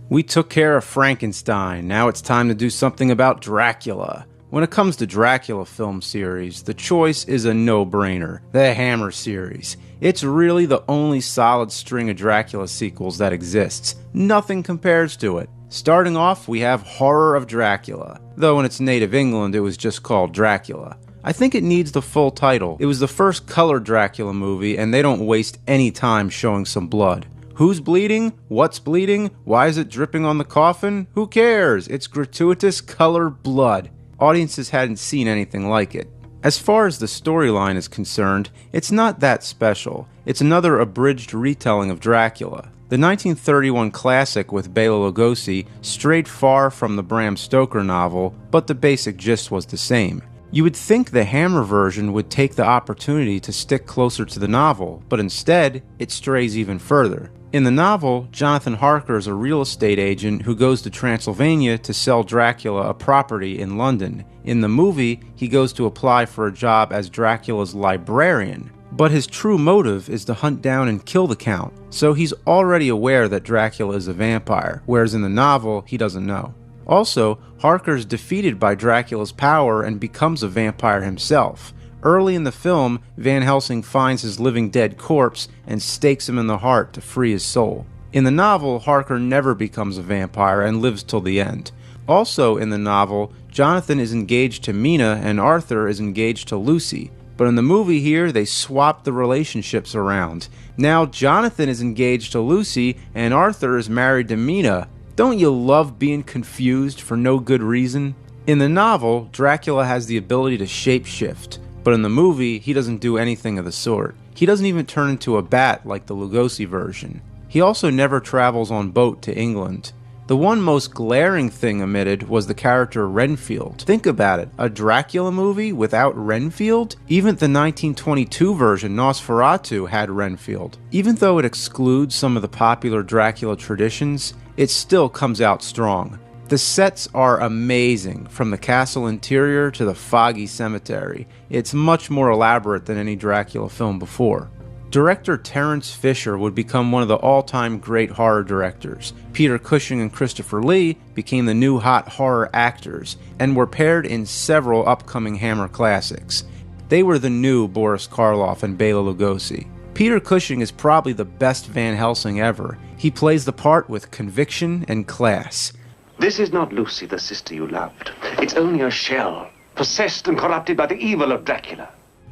We took care of Frankenstein, now it's time to do something about Dracula. When it comes to Dracula film series, the choice is a no-brainer, the Hammer series. It's really the only solid string of Dracula sequels that exists. Nothing compares to it. Starting off, we have Horror of Dracula, though in its native England it was just called Dracula. I think it needs the full title. It was the first color Dracula movie, and they don't waste any time showing some blood. Who's bleeding? What's bleeding? Why is it dripping on the coffin? Who cares? It's gratuitous color blood. Audiences hadn't seen anything like it. As far as the storyline is concerned, it's not that special. It's another abridged retelling of Dracula. The 1931 classic with Bela Lugosi strayed far from the Bram Stoker novel, but the basic gist was the same. You would think the Hammer version would take the opportunity to stick closer to the novel, but instead, it strays even further. In the novel, Jonathan Harker is a real estate agent who goes to Transylvania to sell Dracula a property in London. In the movie, he goes to apply for a job as Dracula's librarian. But his true motive is to hunt down and kill the Count, so he's already aware that Dracula is a vampire, whereas in the novel, he doesn't know. Also, Harker's defeated by Dracula's power and becomes a vampire himself. Early in the film, Van Helsing finds his living dead corpse and stakes him in the heart to free his soul. In the novel, Harker never becomes a vampire and lives till the end. Also in the novel, Jonathan is engaged to Mina and Arthur is engaged to Lucy. But in the movie here, they swap the relationships around. Now Jonathan is engaged to Lucy and Arthur is married to Mina. Don't you love being confused for no good reason? In the novel, Dracula has the ability to shapeshift. But in the movie, he doesn't do anything of the sort. He doesn't even turn into a bat like the Lugosi version. He also never travels on boat to England. The one most glaring thing omitted was the character Renfield. Think about it, a Dracula movie without Renfield? Even the 1922 version, Nosferatu, had Renfield. Even though it excludes some of the popular Dracula traditions, it still comes out strong. The sets are amazing, from the castle interior to the foggy cemetery. It's much more elaborate than any Dracula film before. Director Terence Fisher would become one of the all-time great horror directors. Peter Cushing and Christopher Lee became the new hot horror actors, and were paired in several upcoming Hammer classics. They were the new Boris Karloff and Bela Lugosi. Peter Cushing is probably the best Van Helsing ever. He plays the part with conviction and class. This is not Lucy, the sister you loved. It's only a shell, possessed and corrupted by the evil of Dracula.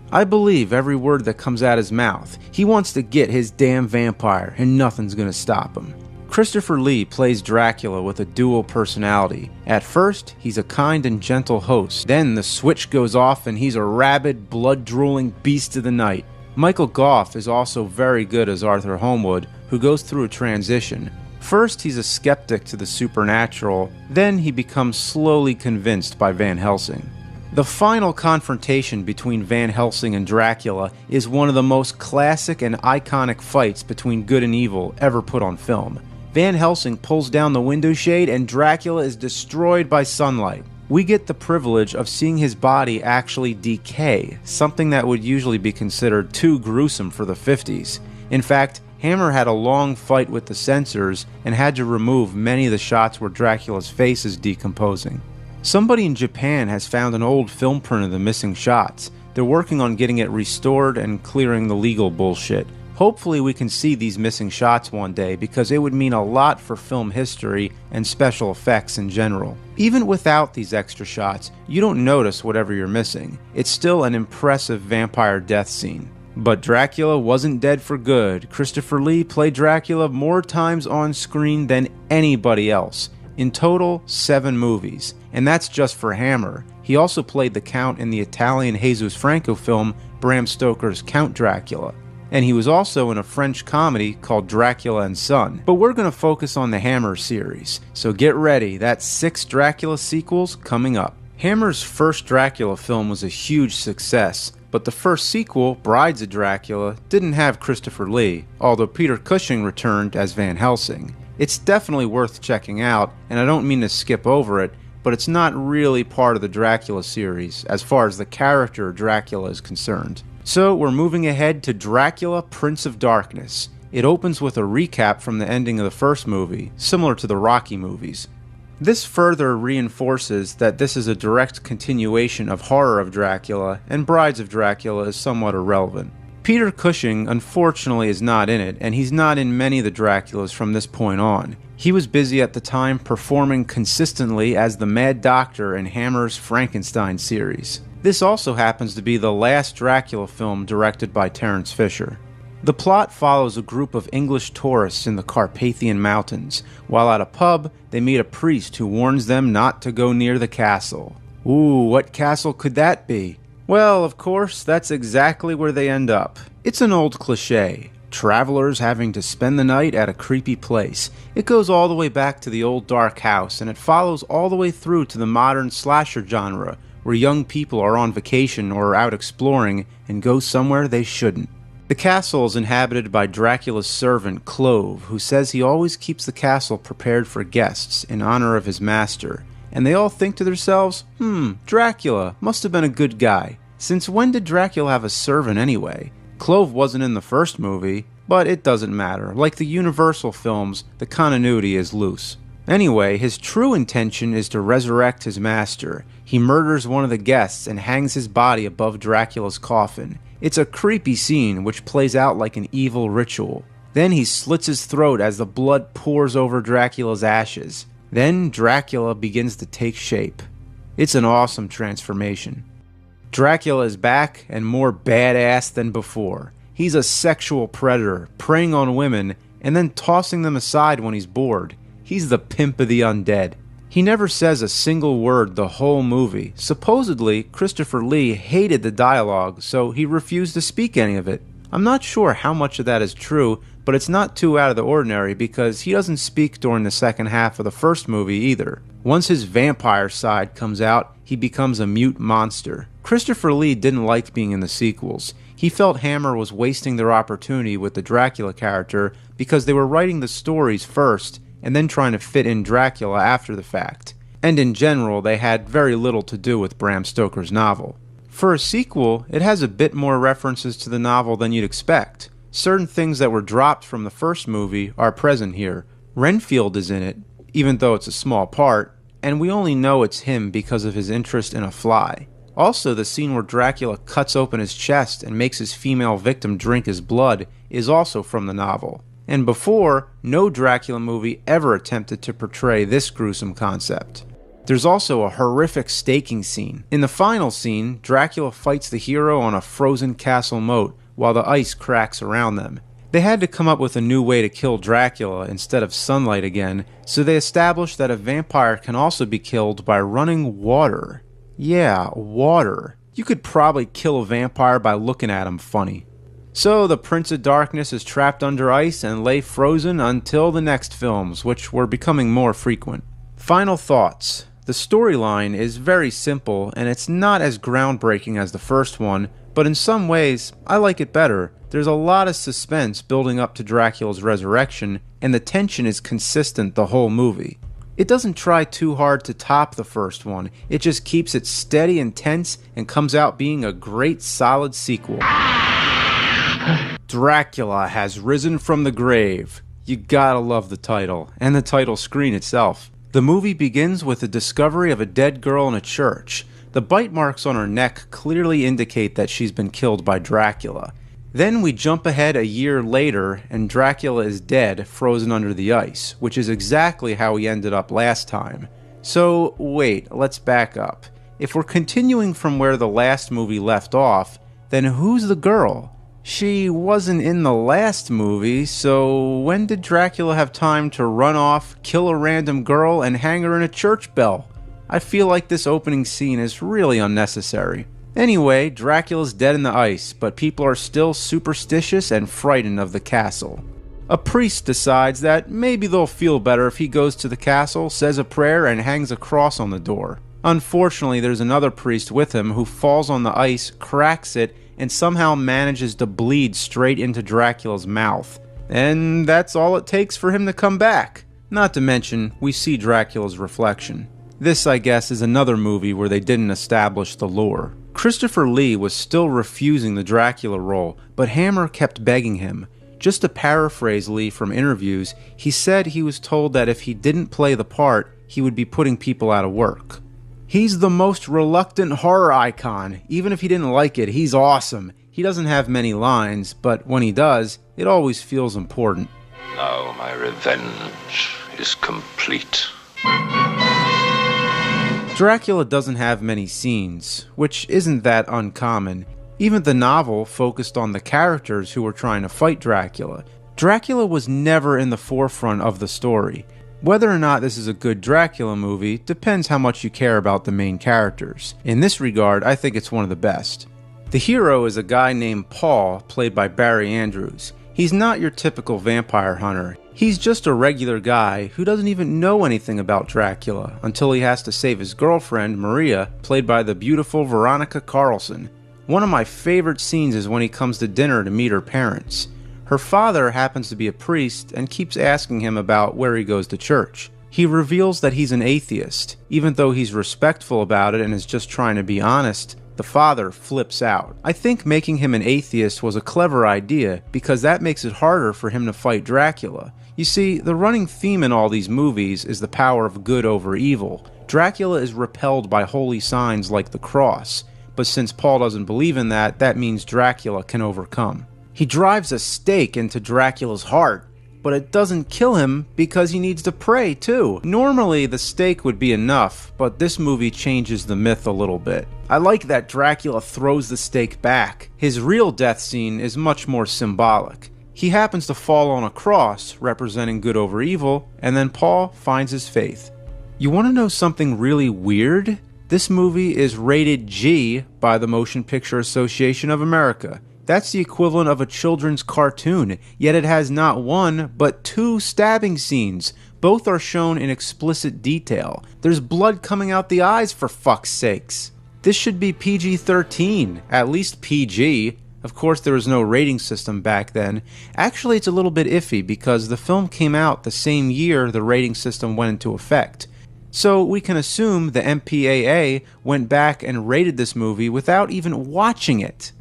I believe every word that comes out his mouth. He wants to get his damn vampire, and nothing's gonna stop him. Christopher Lee plays Dracula with a dual personality. At first, he's a kind and gentle host. Then the switch goes off and he's a rabid, blood-drooling beast of the night. Michael Gough is also very good as Arthur Holmwood, who goes through a transition. First, he's a skeptic to the supernatural, then he becomes slowly convinced by Van Helsing. The final confrontation between Van Helsing and Dracula is one of the most classic and iconic fights between good and evil ever put on film. Van Helsing pulls down the window shade and Dracula is destroyed by sunlight. We get the privilege of seeing his body actually decay, something that would usually be considered too gruesome for the 50s. In fact, Hammer had a long fight with the censors and had to remove many of the shots where Dracula's face is decomposing. Somebody in Japan has found an old film print of the missing shots. They're working on getting it restored and clearing the legal bullshit. Hopefully we can see these missing shots one day because it would mean a lot for film history and special effects in general. Even without these extra shots, you don't notice whatever you're missing. It's still an impressive vampire death scene. But Dracula wasn't dead for good. Christopher Lee played Dracula more times on screen than anybody else. In total, 7 movies. And that's just for Hammer. He also played the Count in the Italian Jesus Franco film Bram Stoker's Count Dracula. And he was also in a French comedy called Dracula and Son. But we're going to focus on the Hammer series. So get ready, that's 6 Dracula sequels coming up. Hammer's first Dracula film was a huge success. But the first sequel, Brides of Dracula, didn't have Christopher Lee, although Peter Cushing returned as Van Helsing. It's definitely worth checking out, and I don't mean to skip over it, but it's not really part of the Dracula series, as far as the character Dracula is concerned. So we're moving ahead to Dracula, Prince of Darkness. It opens with a recap from the ending of the first movie, similar to the Rocky movies. This further reinforces that this is a direct continuation of Horror of Dracula, and Brides of Dracula is somewhat irrelevant. Peter Cushing, unfortunately, is not in it, and he's not in many of the Draculas from this point on. He was busy at the time performing consistently as the Mad Doctor in Hammer's Frankenstein series. This also happens to be the last Dracula film directed by Terence Fisher. The plot follows a group of English tourists in the Carpathian Mountains. While at a pub, they meet a priest who warns them not to go near the castle. Ooh, what castle could that be? Well, of course, that's exactly where they end up. It's an old cliché. Travelers having to spend the night at a creepy place. It goes all the way back to the old dark house, and it follows all the way through to the modern slasher genre, where young people are on vacation or out exploring and go somewhere they shouldn't. The castle is inhabited by Dracula's servant, Clove, who says he always keeps the castle prepared for guests in honor of his master. And they all think to themselves, Dracula must have been a good guy. Since when did Dracula have a servant anyway? Clove wasn't in the first movie, but it doesn't matter. Like the Universal films, the continuity is loose. Anyway, his true intention is to resurrect his master. He murders one of the guests and hangs his body above Dracula's coffin. It's a creepy scene which plays out like an evil ritual. Then he slits his throat as the blood pours over Dracula's ashes. Then Dracula begins to take shape. It's an awesome transformation. Dracula is back and more badass than before. He's a sexual predator, preying on women and then tossing them aside when he's bored. He's the pimp of the undead. He never says a single word the whole movie. Supposedly, Christopher Lee hated the dialogue, so he refused to speak any of it. I'm not sure how much of that is true, but it's not too out of the ordinary because he doesn't speak during the second half of the first movie either. Once his vampire side comes out, he becomes a mute monster. Christopher Lee didn't like being in the sequels. He felt Hammer was wasting their opportunity with the Dracula character because they were writing the stories first and then trying to fit in Dracula after the fact. And in general, they had very little to do with Bram Stoker's novel. For a sequel, it has a bit more references to the novel than you'd expect. Certain things that were dropped from the first movie are present here. Renfield is in it, even though it's a small part, and we only know it's him because of his interest in a fly. Also, the scene where Dracula cuts open his chest and makes his female victim drink his blood is also from the novel. And before, no Dracula movie ever attempted to portray this gruesome concept. There's also a horrific staking scene. In the final scene, Dracula fights the hero on a frozen castle moat while the ice cracks around them. They had to come up with a new way to kill Dracula instead of sunlight again, so they established that a vampire can also be killed by running water. Yeah, water. You could probably kill a vampire by looking at him funny. So the Prince of Darkness is trapped under ice and lay frozen until the next films, which were becoming more frequent. Final thoughts. The storyline is very simple and it's not as groundbreaking as the first one, but in some ways, I like it better. There's a lot of suspense building up to Dracula's resurrection, and the tension is consistent the whole movie. It doesn't try too hard to top the first one, it just keeps it steady and tense and comes out being a great solid sequel. Dracula has risen from the grave. You gotta love the title, and the title screen itself. The movie begins with the discovery of a dead girl in a church. The bite marks on her neck clearly indicate that she's been killed by Dracula. Then we jump ahead a year later, and Dracula is dead, frozen under the ice, which is exactly how he ended up last time. So, wait, let's back up. If we're continuing from where the last movie left off, then who's the girl? She wasn't in the last movie, so when did Dracula have time to run off, kill a random girl, and hang her in a church bell? I feel like this opening scene is really unnecessary. Anyway, Dracula's dead in the ice, but people are still superstitious and frightened of the castle. A priest decides that maybe they'll feel better if he goes to the castle, says a prayer, and hangs a cross on the door. Unfortunately, there's another priest with him who falls on the ice, cracks it, and somehow manages to bleed straight into Dracula's mouth. And that's all it takes for him to come back. Not to mention, we see Dracula's reflection. This, I guess, is another movie where they didn't establish the lore. Christopher Lee was still refusing the Dracula role, but Hammer kept begging him. Just to paraphrase Lee from interviews, he said he was told that if he didn't play the part, he would be putting people out of work. He's the most reluctant horror icon. Even if he didn't like it, he's awesome. He doesn't have many lines, but when he does, it always feels important. Now my revenge is complete. Dracula doesn't have many scenes, which isn't that uncommon. Even the novel focused on the characters who were trying to fight Dracula. Dracula was never in the forefront of the story. Whether or not this is a good Dracula movie depends how much you care about the main characters. In this regard, I think it's one of the best. The hero is a guy named Paul, played by Barry Andrews. He's not your typical vampire hunter. He's just a regular guy who doesn't even know anything about Dracula until he has to save his girlfriend, Maria, played by the beautiful Veronica Carlson. One of my favorite scenes is when he comes to dinner to meet her parents. Her father happens to be a priest and keeps asking him about where he goes to church. He reveals that he's an atheist. Even though he's respectful about it and is just trying to be honest, the father flips out. I think making him an atheist was a clever idea because that makes it harder for him to fight Dracula. You see, the running theme in all these movies is the power of good over evil. Dracula is repelled by holy signs like the cross, but since Paul doesn't believe in that, that means Dracula can overcome. He drives a stake into Dracula's heart, but it doesn't kill him because he needs to pray too. Normally the stake would be enough, but this movie changes the myth a little bit. I like that Dracula throws the stake back. His real death scene is much more symbolic. He happens to fall on a cross, representing good over evil, and then Paul finds his faith. You want to know something really weird? This movie is rated G by the Motion Picture Association of America. That's the equivalent of a children's cartoon, yet it has not one, but 2 stabbing scenes. Both are shown in explicit detail. There's blood coming out the eyes, for fuck's sakes. This should be PG-13, at least PG. Of course, there was no rating system back then. Actually, it's a little bit iffy because the film came out the same year the rating system went into effect. So we can assume the MPAA went back and rated this movie without even watching it.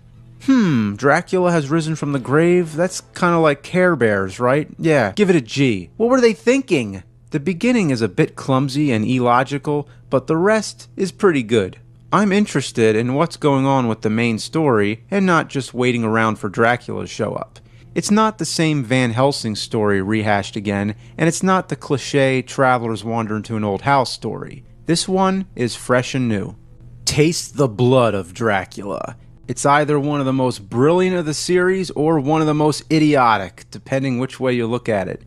Dracula has risen from the grave? That's kind of like Care Bears, right? Yeah, give it a G. What were they thinking? The beginning is a bit clumsy and illogical, but the rest is pretty good. I'm interested in what's going on with the main story and not just waiting around for Dracula to show up. It's not the same Van Helsing story rehashed again, and it's not the cliché travelers wander into an old house story. This one is fresh and new. Taste the blood of Dracula. It's either one of the most brilliant of the series or one of the most idiotic, depending which way you look at it.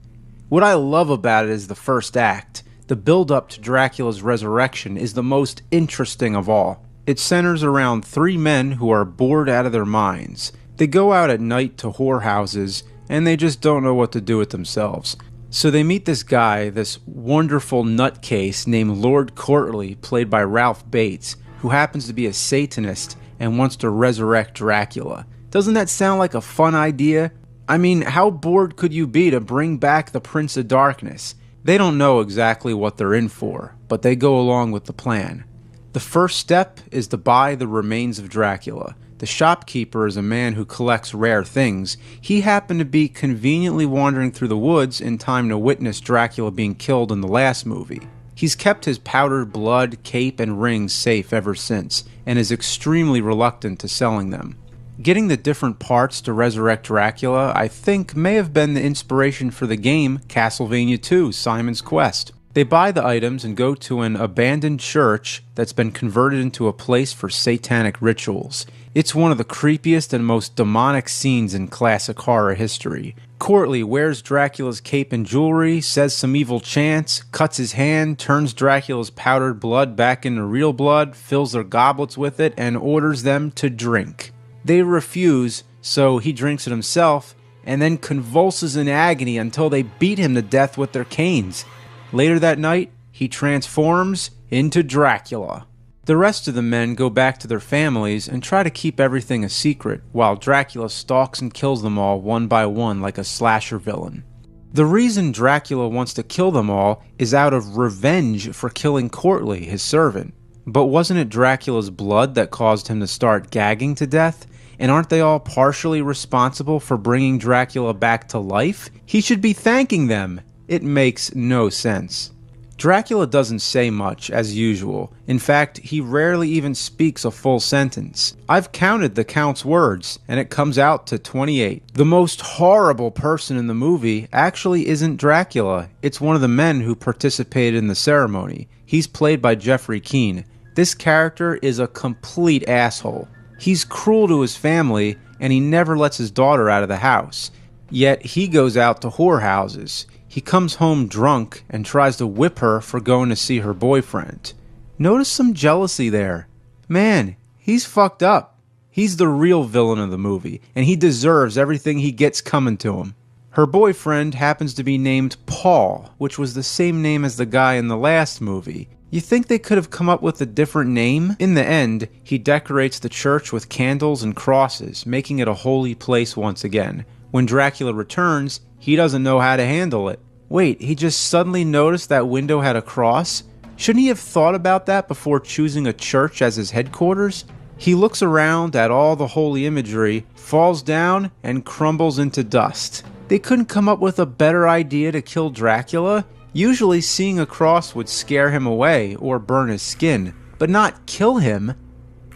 What I love about it is the first act. The build-up to Dracula's resurrection is the most interesting of all. It centers around 3 men who are bored out of their minds. They go out at night to whorehouses, and they just don't know what to do with themselves. So they meet this guy, this wonderful nutcase named Lord Courtly, played by Ralph Bates, who happens to be a Satanist and wants to resurrect Dracula. Doesn't that sound like a fun idea? I mean, how bored could you be to bring back the Prince of Darkness? They don't know exactly what they're in for, but they go along with the plan. The first step is to buy the remains of Dracula. The shopkeeper is a man who collects rare things. He happened to be conveniently wandering through the woods in time to witness Dracula being killed in the last movie. He's kept his powdered blood, cape, and rings safe ever since, and is extremely reluctant to selling them. Getting the different parts to resurrect Dracula, I think, may have been the inspiration for the game Castlevania II: Simon's Quest. They buy the items and go to an abandoned church that's been converted into a place for satanic rituals. It's one of the creepiest and most demonic scenes in classic horror history. Courtly wears Dracula's cape and jewelry, says some evil chants, cuts his hand, turns Dracula's powdered blood back into real blood, fills their goblets with it, and orders them to drink. They refuse, so he drinks it himself, and then convulses in agony until they beat him to death with their canes. Later that night, he transforms into Dracula. The rest of the men go back to their families and try to keep everything a secret, while Dracula stalks and kills them all one by one like a slasher villain. The reason Dracula wants to kill them all is out of revenge for killing Courtly, his servant. But wasn't it Dracula's blood that caused him to start gagging to death? And aren't they all partially responsible for bringing Dracula back to life? He should be thanking them. It makes no sense. Dracula doesn't say much, as usual. In fact, he rarely even speaks a full sentence. I've counted the Count's words, and it comes out to 28. The most horrible person in the movie actually isn't Dracula. It's one of the men who participated in the ceremony. He's played by Jeffrey Keane. This character is a complete asshole. He's cruel to his family, and he never lets his daughter out of the house. Yet he goes out to whorehouses. He comes home drunk and tries to whip her for going to see her boyfriend. Notice some jealousy there. Man, he's fucked up. He's the real villain of the movie, and he deserves everything he gets coming to him. Her boyfriend happens to be named Paul, which was the same name as the guy in the last movie. You think they could have come up with a different name? In the end, he decorates the church with candles and crosses, making it a holy place once again. When Dracula returns, he doesn't know how to handle it. Wait, he just suddenly noticed that window had a cross? Shouldn't he have thought about that before choosing a church as his headquarters? He looks around at all the holy imagery, falls down, and crumbles into dust. They couldn't come up with a better idea to kill Dracula? Usually seeing a cross would scare him away or burn his skin, but not kill him.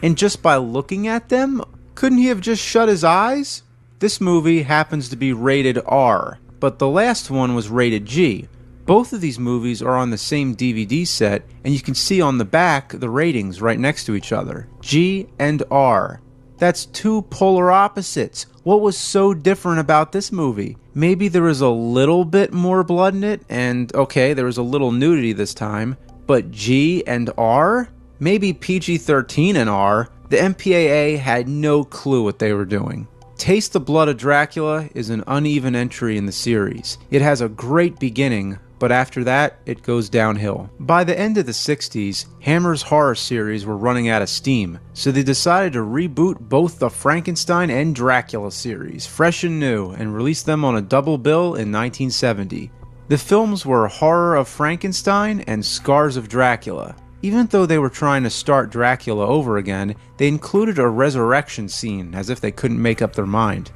And just by looking at them, couldn't he have just shut his eyes? This movie happens to be rated R, but the last one was rated G. Both of these movies are on the same DVD set, and you can see on the back the ratings right next to each other. G and R. That's two polar opposites. What was so different about this movie? Maybe there was a little bit more blood in it, and okay, there was a little nudity this time, but G and R? Maybe PG-13 and R? The MPAA had no clue what they were doing. Taste the Blood of Dracula is an uneven entry in the series. It has a great beginning, but after that, it goes downhill. By the end of the 60s, Hammer's horror series were running out of steam, so they decided to reboot both the Frankenstein and Dracula series, fresh and new, and release them on a double bill in 1970. The films were Horror of Frankenstein and Scars of Dracula. Even though they were trying to start Dracula over again, they included a resurrection scene, as if they couldn't make up their mind.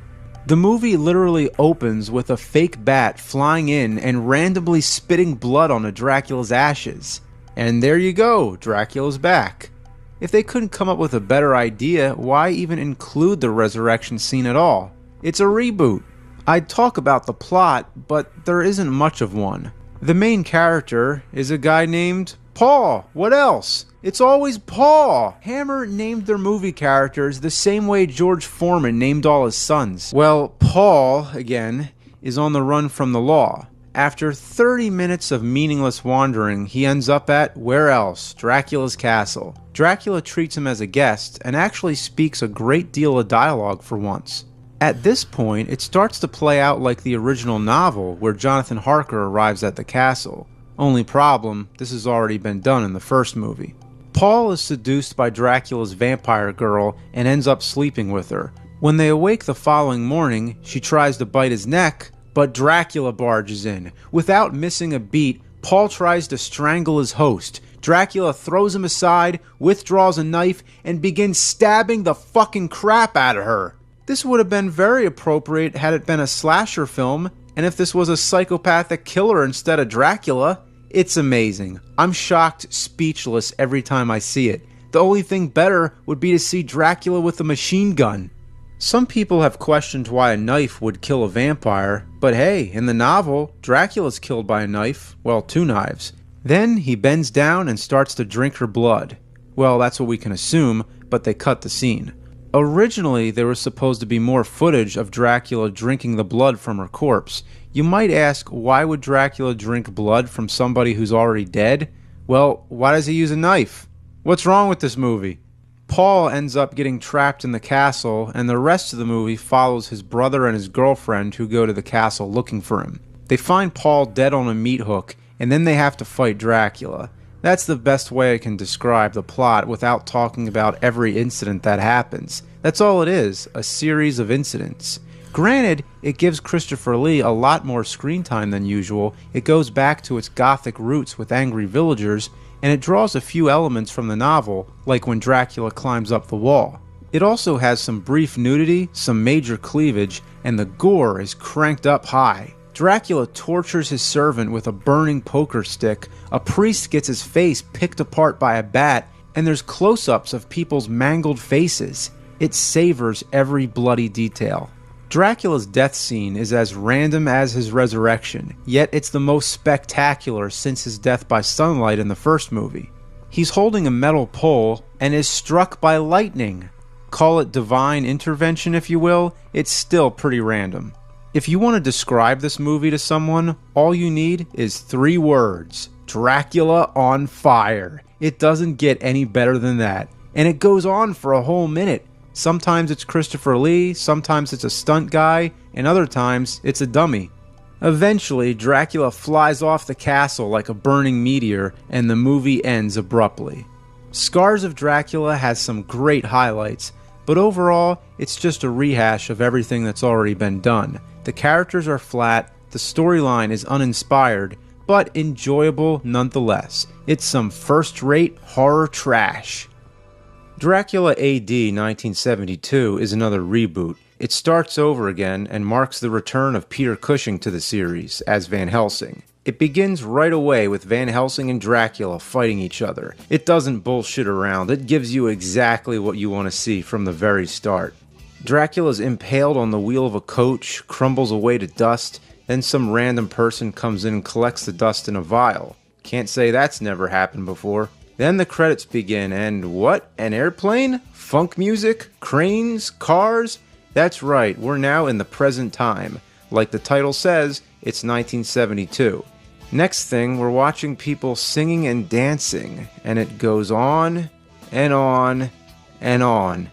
The movie literally opens with a fake bat flying in and randomly spitting blood onto Dracula's ashes. And there you go, Dracula's back. If they couldn't come up with a better idea, why even include the resurrection scene at all? It's a reboot. I'd talk about the plot, but there isn't much of one. The main character is a guy named Paul. What else? It's always Paul. Hammer named their movie characters the same way George Foreman named all his sons. Well, Paul, again, is on the run from the law. After 30 minutes of meaningless wandering, he ends up at, where else? Dracula's castle. Dracula treats him as a guest and actually speaks a great deal of dialogue for once. At this point, it starts to play out like the original novel where Jonathan Harker arrives at the castle. Only problem, this has already been done in the first movie. Paul is seduced by Dracula's vampire girl and ends up sleeping with her. When they awake the following morning, she tries to bite his neck, but Dracula barges in. Without missing a beat, Paul tries to strangle his host. Dracula throws him aside, withdraws a knife, and begins stabbing the fucking crap out of her. This would have been very appropriate had it been a slasher film, and if this was a psychopathic killer instead of Dracula. It's amazing. I'm shocked, speechless every time I see it. The only thing better would be to see Dracula with a machine gun. Some people have questioned why a knife would kill a vampire, but hey, in the novel, Dracula's killed by a knife, well, 2 knives. Then he bends down and starts to drink her blood. Well, that's what we can assume, but they cut the scene. Originally, there was supposed to be more footage of Dracula drinking the blood from her corpse. You might ask, why would Dracula drink blood from somebody who's already dead? Well, why does he use a knife? What's wrong with this movie? Paul ends up getting trapped in the castle, and the rest of the movie follows his brother and his girlfriend who go to the castle looking for him. They find Paul dead on a meat hook, and then they have to fight Dracula. That's the best way I can describe the plot without talking about every incident that happens. That's all it is, a series of incidents. Granted, it gives Christopher Lee a lot more screen time than usual, it goes back to its gothic roots with angry villagers, and it draws a few elements from the novel, like when Dracula climbs up the wall. It also has some brief nudity, some major cleavage, and the gore is cranked up high. Dracula tortures his servant with a burning poker stick, a priest gets his face picked apart by a bat, and there's close-ups of people's mangled faces. It savors every bloody detail. Dracula's death scene is as random as his resurrection, yet it's the most spectacular since his death by sunlight in the first movie. He's holding a metal pole and is struck by lightning. Call it divine intervention if you will, it's still pretty random. If you want to describe this movie to someone, all you need is 3 words. Dracula on fire. It doesn't get any better than that. And it goes on for a whole minute. Sometimes it's Christopher Lee, sometimes it's a stunt guy, and other times it's a dummy. Eventually, Dracula flies off the castle like a burning meteor, and the movie ends abruptly. Scars of Dracula has some great highlights, but overall, it's just a rehash of everything that's already been done. The characters are flat, the storyline is uninspired, but enjoyable nonetheless. It's some first-rate horror trash. Dracula A.D. 1972 is another reboot. It starts over again and marks the return of Peter Cushing to the series as Van Helsing. It begins right away with Van Helsing and Dracula fighting each other. It doesn't bullshit around, it gives you exactly what you want to see from the very start. Dracula's impaled on the wheel of a coach, crumbles away to dust, then some random person comes in and collects the dust in a vial. Can't say that's never happened before. Then the credits begin, and what? An airplane? Funk music? Cranes? Cars? That's right, we're now in the present time. Like the title says, it's 1972. Next thing, we're watching people singing and dancing, and it goes on, and on, and on.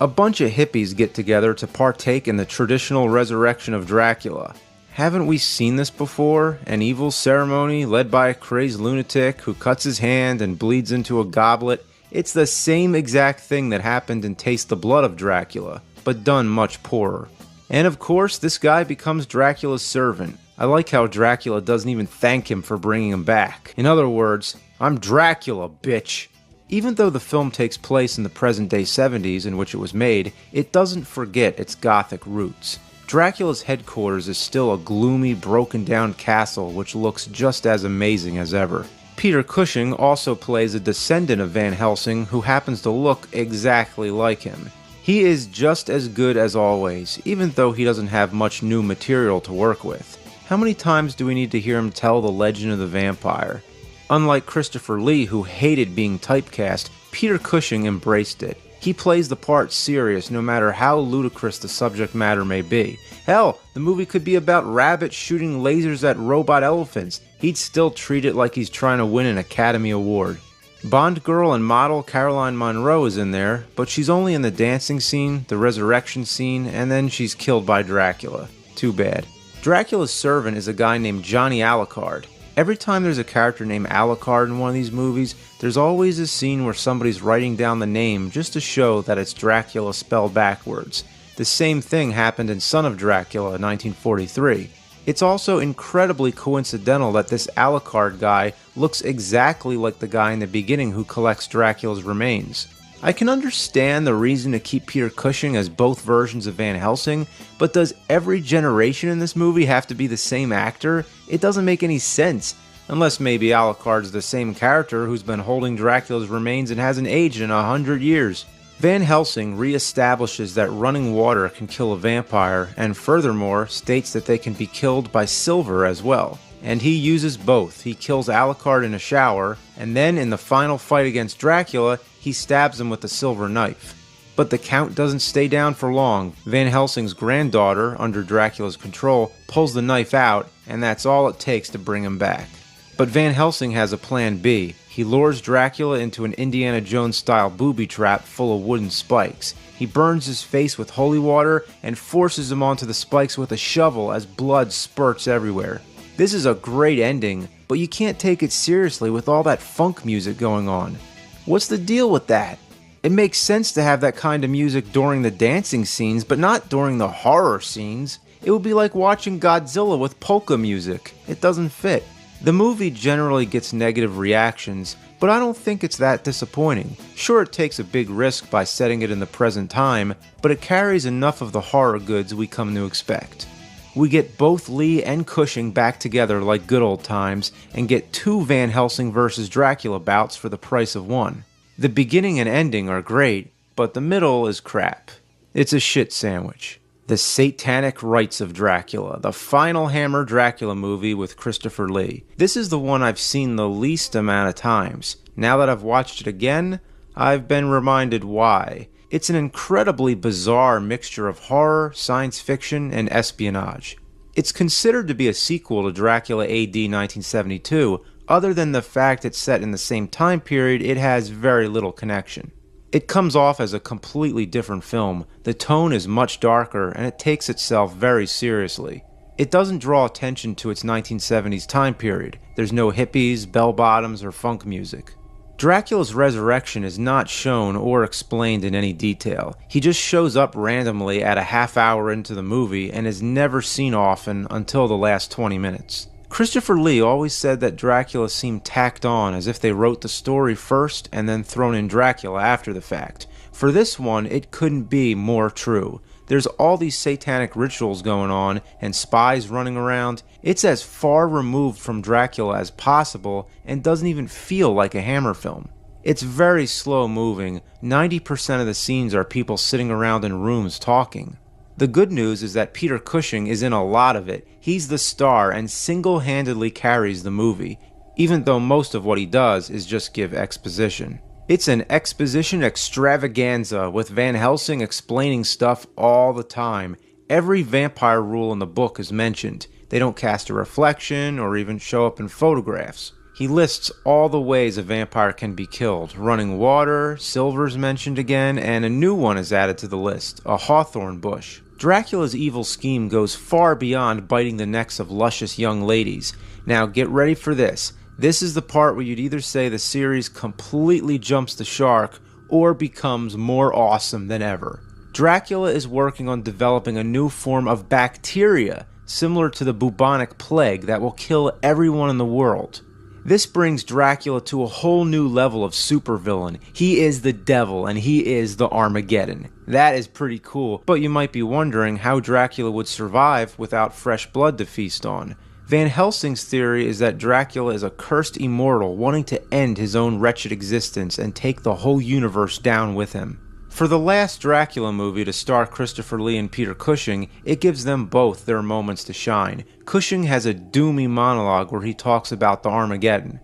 A bunch of hippies get together to partake in the traditional resurrection of Dracula. Haven't we seen this before? An evil ceremony led by a crazed lunatic who cuts his hand and bleeds into a goblet. It's the same exact thing that happened in Taste the Blood of Dracula, but done much poorer. And of course, this guy becomes Dracula's servant. I like how Dracula doesn't even thank him for bringing him back. In other words, I'm Dracula, bitch. Even though the film takes place in the present-day 70s in which it was made, it doesn't forget its gothic roots. Dracula's headquarters is still a gloomy, broken-down castle which looks just as amazing as ever. Peter Cushing also plays a descendant of Van Helsing who happens to look exactly like him. He is just as good as always, even though he doesn't have much new material to work with. How many times do we need to hear him tell the legend of the vampire? Unlike Christopher Lee, who hated being typecast, Peter Cushing embraced it. He plays the part serious no matter how ludicrous the subject matter may be. Hell, the movie could be about rabbits shooting lasers at robot elephants. He'd still treat it like he's trying to win an Academy Award. Bond girl and model Caroline Munro is in there, but she's only in the dancing scene, the resurrection scene, and then she's killed by Dracula. Too bad. Dracula's servant is a guy named Johnny Alucard. Every time there's a character named Alucard in one of these movies, there's always a scene where somebody's writing down the name just to show that it's Dracula spelled backwards. The same thing happened in Son of Dracula in 1943. It's also incredibly coincidental that this Alucard guy looks exactly like the guy in the beginning who collects Dracula's remains. I can understand the reason to keep Peter Cushing as both versions of Van Helsing, but does every generation in this movie have to be the same actor? It doesn't make any sense, unless maybe Alucard's the same character who's been holding Dracula's remains and hasn't aged in 100 years. Van Helsing reestablishes that running water can kill a vampire, and furthermore states that they can be killed by silver as well. And he uses both. He kills Alucard in a shower, and then in the final fight against Dracula, he stabs him with a silver knife. But the Count doesn't stay down for long. Van Helsing's granddaughter, under Dracula's control, pulls the knife out, and that's all it takes to bring him back. But Van Helsing has a plan B. He lures Dracula into an Indiana Jones-style booby trap full of wooden spikes. He burns his face with holy water and forces him onto the spikes with a shovel as blood spurts everywhere. This is a great ending, but you can't take it seriously with all that funk music going on. What's the deal with that? It makes sense to have that kind of music during the dancing scenes, but not during the horror scenes. It would be like watching Godzilla with polka music. It doesn't fit. The movie generally gets negative reactions, but I don't think it's that disappointing. Sure, it takes a big risk by setting it in the present time, but it carries enough of the horror goods we come to expect. We get both Lee and Cushing back together like good old times, and get 2 Van Helsing vs. Dracula bouts for the price of 1. The beginning and ending are great, but the middle is crap. It's a shit sandwich. The Satanic Rites of Dracula, the final Hammer Dracula movie with Christopher Lee. This is the one I've seen the least amount of times. Now that I've watched it again, I've been reminded why. It's an incredibly bizarre mixture of horror, science fiction, and espionage. It's considered to be a sequel to Dracula A.D. 1972, other than the fact it's set in the same time period, it has very little connection. It comes off as a completely different film, the tone is much darker, and it takes itself very seriously. It doesn't draw attention to its 1970s time period. There's no hippies, bell-bottoms, or funk music. Dracula's resurrection is not shown or explained in any detail. He just shows up randomly at a half hour into the movie and is never seen often until the last 20 minutes. Christopher Lee always said that Dracula seemed tacked on, as if they wrote the story first and then thrown in Dracula after the fact. For this one, it couldn't be more true. There's all these satanic rituals going on and spies running around. It's as far removed from Dracula as possible and doesn't even feel like a Hammer film. It's very slow moving. 90% of the scenes are people sitting around in rooms talking. The good news is that Peter Cushing is in a lot of it. He's the star and single-handedly carries the movie, even though most of what he does is just give exposition. It's an exposition extravaganza with Van Helsing explaining stuff all the time. Every vampire rule in the book is mentioned. They don't cast a reflection or even show up in photographs. He lists all the ways a vampire can be killed. Running water, silver's mentioned again, and a new one is added to the list, a hawthorn bush. Dracula's evil scheme goes far beyond biting the necks of luscious young ladies. Now get ready for this. This is the part where you'd either say the series completely jumps the shark or becomes more awesome than ever. Dracula is working on developing a new form of bacteria similar to the bubonic plague that will kill everyone in the world. This brings Dracula to a whole new level of supervillain. He is the devil and he is the Armageddon. That is pretty cool, but you might be wondering how Dracula would survive without fresh blood to feast on. Van Helsing's theory is that Dracula is a cursed immortal wanting to end his own wretched existence and take the whole universe down with him. For the last Dracula movie to star Christopher Lee and Peter Cushing, it gives them both their moments to shine. Cushing has a doomy monologue where he talks about the Armageddon.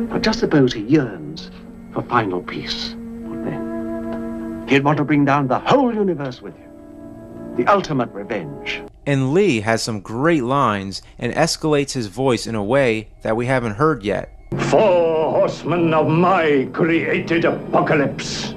But just suppose he yearns for final peace. What then? He'd want to bring down the whole universe with you. The ultimate revenge. And Lee has some great lines and escalates his voice in a way that we haven't heard yet. 4 horsemen of my created apocalypse.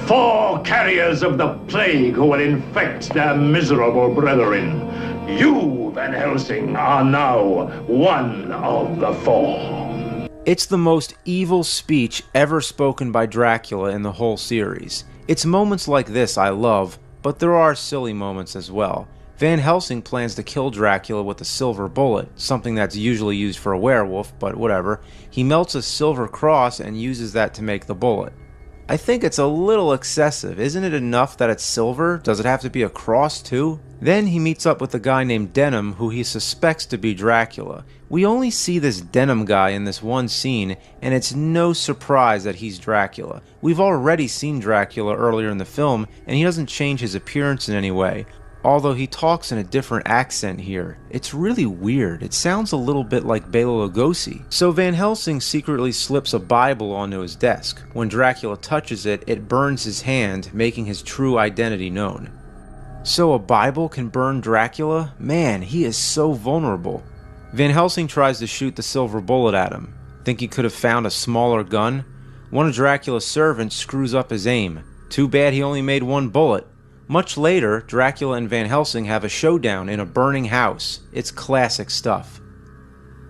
4 carriers of the plague who will infect their miserable brethren. You, Van Helsing, are now one of the 4. It's the most evil speech ever spoken by Dracula in the whole series. It's moments like this I love, but there are silly moments as well. Van Helsing plans to kill Dracula with a silver bullet, something that's usually used for a werewolf, but whatever. He melts a silver cross and uses that to make the bullet. I think it's a little excessive. Isn't it enough that it's silver? Does it have to be a cross too? Then he meets up with a guy named Denham who he suspects to be Dracula. We only see this Denham guy in this one scene, and it's no surprise that he's Dracula. We've already seen Dracula earlier in the film, and he doesn't change his appearance in any way. Although he talks in a different accent here. It's really weird. It sounds a little bit like Bela Lugosi. So Van Helsing secretly slips a Bible onto his desk. When Dracula touches it, it burns his hand, making his true identity known. So a Bible can burn Dracula? Man, he is so vulnerable. Van Helsing tries to shoot the silver bullet at him. Think he could have found a smaller gun? One of Dracula's servants screws up his aim. Too bad he only made 1 bullet. Much later, Dracula and Van Helsing have a showdown in a burning house. It's classic stuff.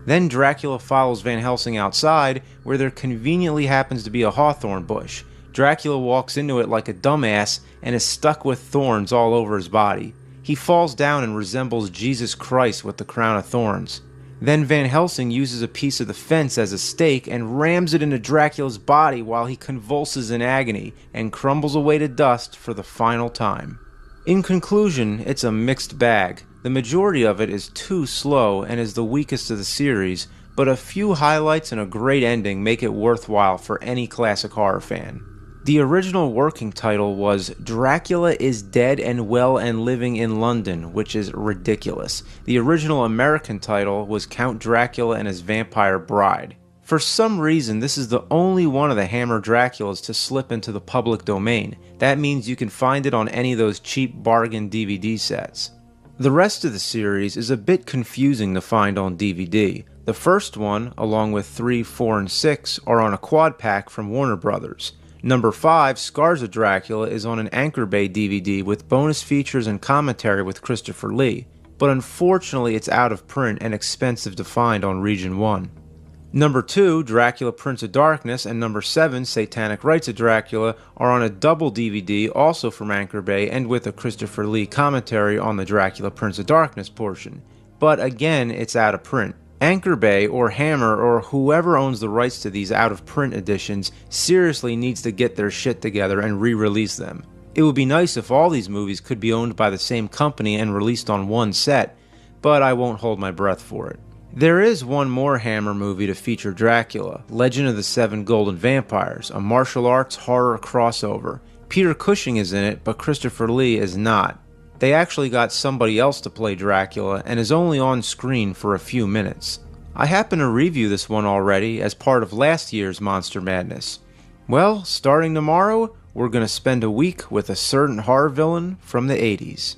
Then Dracula follows Van Helsing outside, where there conveniently happens to be a hawthorn bush. Dracula walks into it like a dumbass and is stuck with thorns all over his body. He falls down and resembles Jesus Christ with the crown of thorns. Then Van Helsing uses a piece of the fence as a stake and rams it into Dracula's body while he convulses in agony and crumbles away to dust for the final time. In conclusion, it's a mixed bag. The majority of it is too slow and is the weakest of the series, but a few highlights and a great ending make it worthwhile for any classic horror fan. The original working title was Dracula is Dead and Well and Living in London, which is ridiculous. The original American title was Count Dracula and His Vampire Bride. For some reason, this is the only one of the Hammer Draculas to slip into the public domain. That means you can find it on any of those cheap bargain DVD sets. The rest of the series is a bit confusing to find on DVD. The first one, along with 3, 4, and 6, are on a quad pack from Warner Brothers. Number 5, Scars of Dracula, is on an Anchor Bay DVD with bonus features and commentary with Christopher Lee, but unfortunately it's out of print and expensive to find on Region 1. Number 2, Dracula Prince of Darkness, and number 7, Satanic Rites of Dracula, are on a double DVD also from Anchor Bay and with a Christopher Lee commentary on the Dracula Prince of Darkness portion. But again, it's out of print. Anchor Bay or Hammer or whoever owns the rights to these out-of-print editions seriously needs to get their shit together and re-release them. It would be nice if all these movies could be owned by the same company and released on one set, but I won't hold my breath for it. There is one more Hammer movie to feature Dracula, Legend of the Seven Golden Vampires, a martial arts horror crossover. Peter Cushing is in it, but Christopher Lee is not. They actually got somebody else to play Dracula and is only on screen for a few minutes. I happen to review this one already as part of last year's Monster Madness. Well, starting tomorrow, we're going to spend a week with a certain horror villain from the 80s.